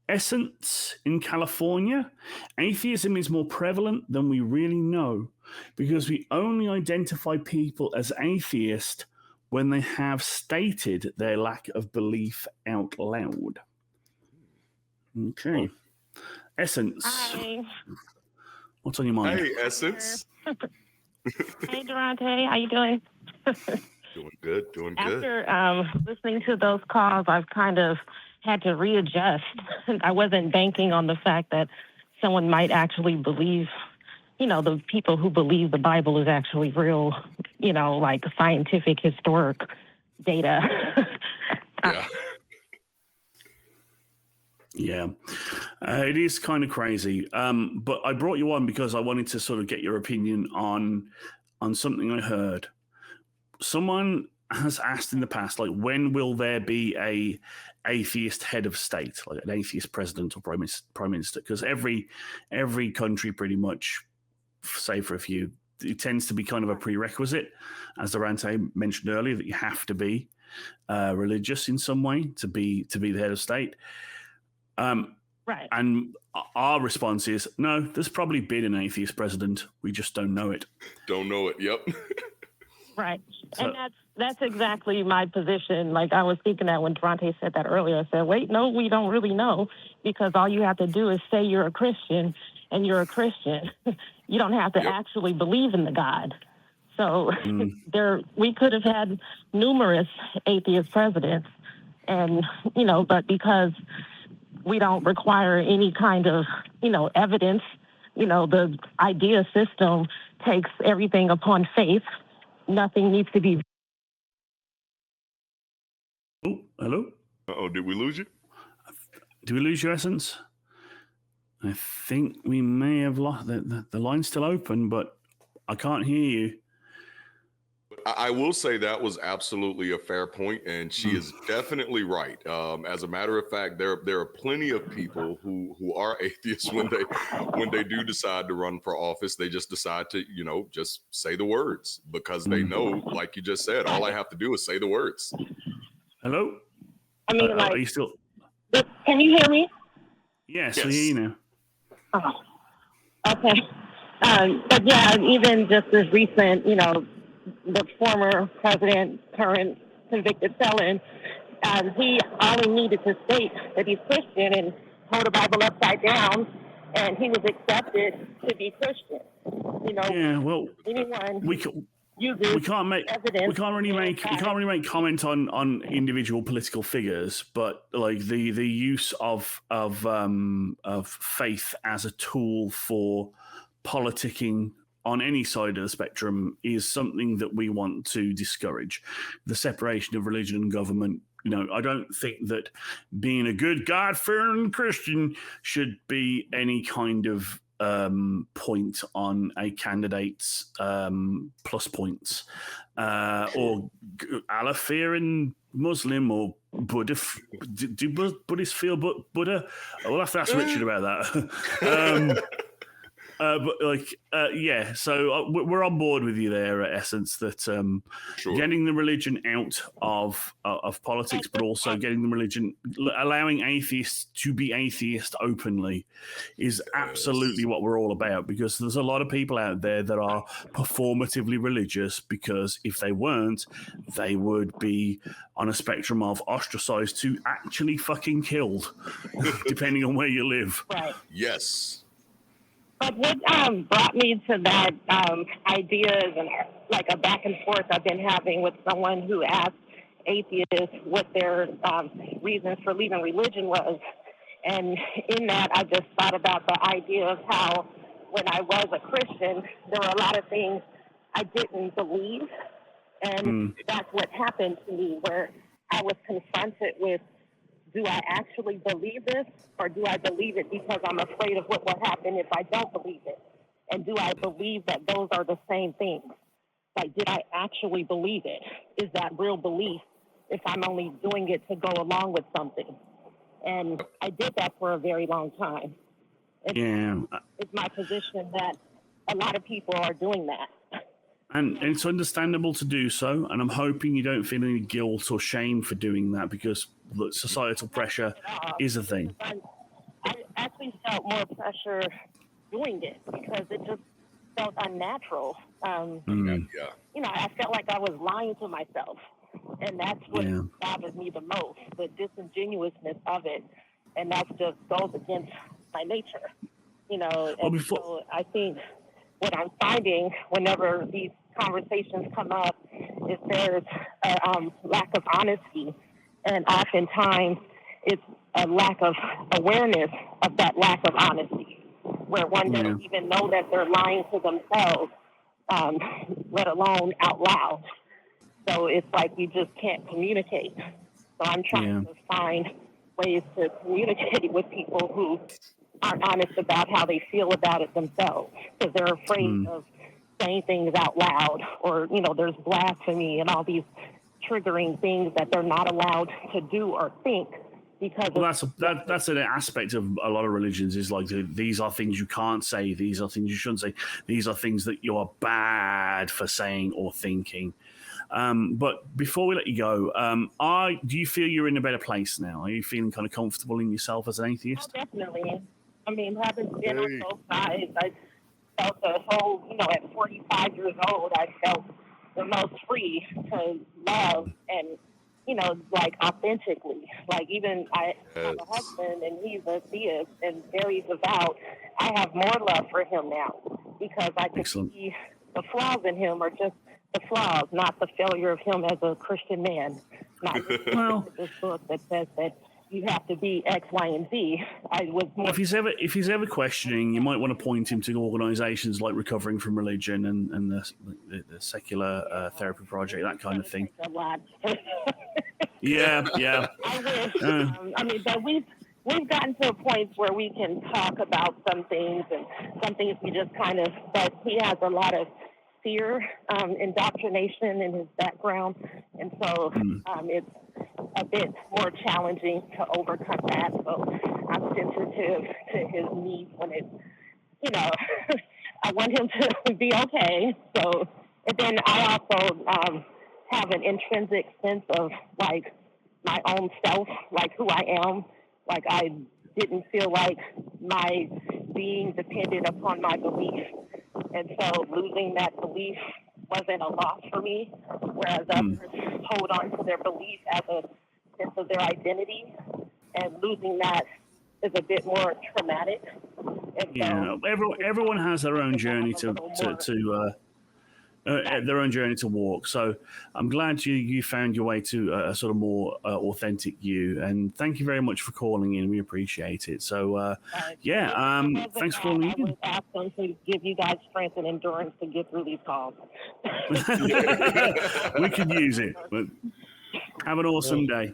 Essence in California, atheism is more prevalent than we really know because we only identify people as atheist when they have stated their lack of belief out loud. Okay. Essence. Hi. What's on your mind? Hey, Essence. Hey, Darante. How you doing? Doing good, doing good. After listening to those calls, I've kind of had to readjust. I wasn't banking on the fact that someone might actually believe, the people who believe the Bible is actually real, like scientific, historic data. Yeah. Yeah, it is kind of crazy. But I brought you on because I wanted to sort of get your opinion on something I heard. Someone has asked in the past, like, when will there be a atheist head of state, like an atheist president or prime minister? Because every country pretty much, save for a few, it tends to be kind of a prerequisite, as Darante mentioned earlier, that you have to be religious in some way to be the head of state. Right. And our response is, no, there's probably been an atheist president. We just don't know it. Don't know it. Yep. Right. So, and that's exactly my position. Like, I was thinking that when Darante said that earlier, I said, wait, no, we don't really know, because all you have to do is say you're a Christian, and you're a Christian. You don't have to actually believe in the God. So we could have had numerous atheist presidents, and, but because we don't require any kind of, evidence, the idea system takes everything upon faith. Nothing needs to be. Oh, hello? Uh-oh, did we lose you? Did we lose your Essence? I think we may have lost the line's still open, but I can't hear you. I will say that was absolutely a fair point, and she is definitely right. As a matter of fact, there are plenty of people who are atheists when they do decide to run for office. They just decide to, just say the words, because they know, like you just said, all I have to do is say the words. Hello? I mean, are you still? Can you hear me? Yes, we hear you now. Oh, okay. But yeah, even just as recent, the former president, current convicted felon, he only needed to state that he's Christian and hold the Bible upside down, and he was accepted to be Christian. Yeah, well, anyone we can't really make comment on individual political figures, but like the use of faith as a tool for politicking on any side of the spectrum is something that we want to discourage. The separation of religion and government. I don't think that being a good God-fearing Christian should be any kind of point on a candidate's plus points, or Allah-fearing Muslim or Buddha. Do Buddhists feel Buddha? We'll have to ask Richard about that. So we're on board with you there, Essence, that getting the religion out of politics, but also getting the religion, allowing atheists to be atheist openly is absolutely what we're all about, because there's a lot of people out there that are performatively religious, because if they weren't, they would be on a spectrum of ostracized to actually fucking killed, depending on where you live. Right. Yes. But what brought me to that idea is like a back and forth I've been having with someone who asked atheists what their reasons for leaving religion was. And in that, I just thought about the idea of how when I was a Christian, there were a lot of things I didn't believe. And that's what happened to me, where I was confronted with, do I actually believe this, or do I believe it because I'm afraid of what will happen if I don't believe it? And do I believe that those are the same things? Like, did I actually believe it? Is that real belief if I'm only doing it to go along with something? And I did that for a very long time. It's my position that a lot of people are doing that. And it's understandable to do so, and I'm hoping you don't feel any guilt or shame for doing that, because societal pressure is a thing. definitely felt more pressure doing it because it just felt unnatural. You know, I felt like I was lying to myself. And that's what bothers me the most, the disingenuousness of it. And that just goes against my nature, you know. And so I think what I'm finding whenever these conversations come up is there's a lack of honesty. And oftentimes it's a lack of awareness of that lack of honesty, where one doesn't even know that they're lying to themselves, let alone out loud. So it's like you just can't communicate. So I'm trying to find ways to communicate with people who aren't honest about how they feel about it themselves, because they're afraid of saying things out loud, or, you know, there's blasphemy and all these triggering things that they're not allowed to do or think. Because that's an aspect of a lot of religions, is like, these are things you can't say, these are things you shouldn't say, these are things that you are bad for saying or thinking. But before we let you go, do you feel you're in a better place now? Are you feeling kind of comfortable in yourself as an atheist? Oh, definitely. I mean, having been on both sides, I felt the whole, you know, at 45 years old, I felt the most free to love and, you know, like authentically. Like, even I have a husband and he's a theist and very devout. I have more love for him now because I can see the flaws in him are just the flaws, not the failure of him as a Christian man. Not this book that says that you have to be X, Y, and Z. If he's ever questioning, you might want to point him to organisations like Recovering from Religion and the Secular Therapy Project, that kind of thing. A lot. Yeah. I wish. I mean, but we've gotten to a point where we can talk about some things, and some things we just kind of. But he has a lot of fear, indoctrination in his background, and so it's a bit more challenging to overcome that. So I'm sensitive to his needs when it, you know, I want him to be okay. So, and then I also have an intrinsic sense of like my own self, like who I am. Like, I didn't feel like my being depended upon my belief. And so losing that belief wasn't a loss for me, whereas others hold on to their belief as a sense of their identity, and losing that is a bit more traumatic. And so, everyone has their own journey their own journey to walk. So I'm glad you found your way to a sort of more authentic you, and thank you very much for calling in. We appreciate it. So thanks for calling in. I would ask them to give you guys strength and endurance to get through these calls. We could use it, but have an awesome day.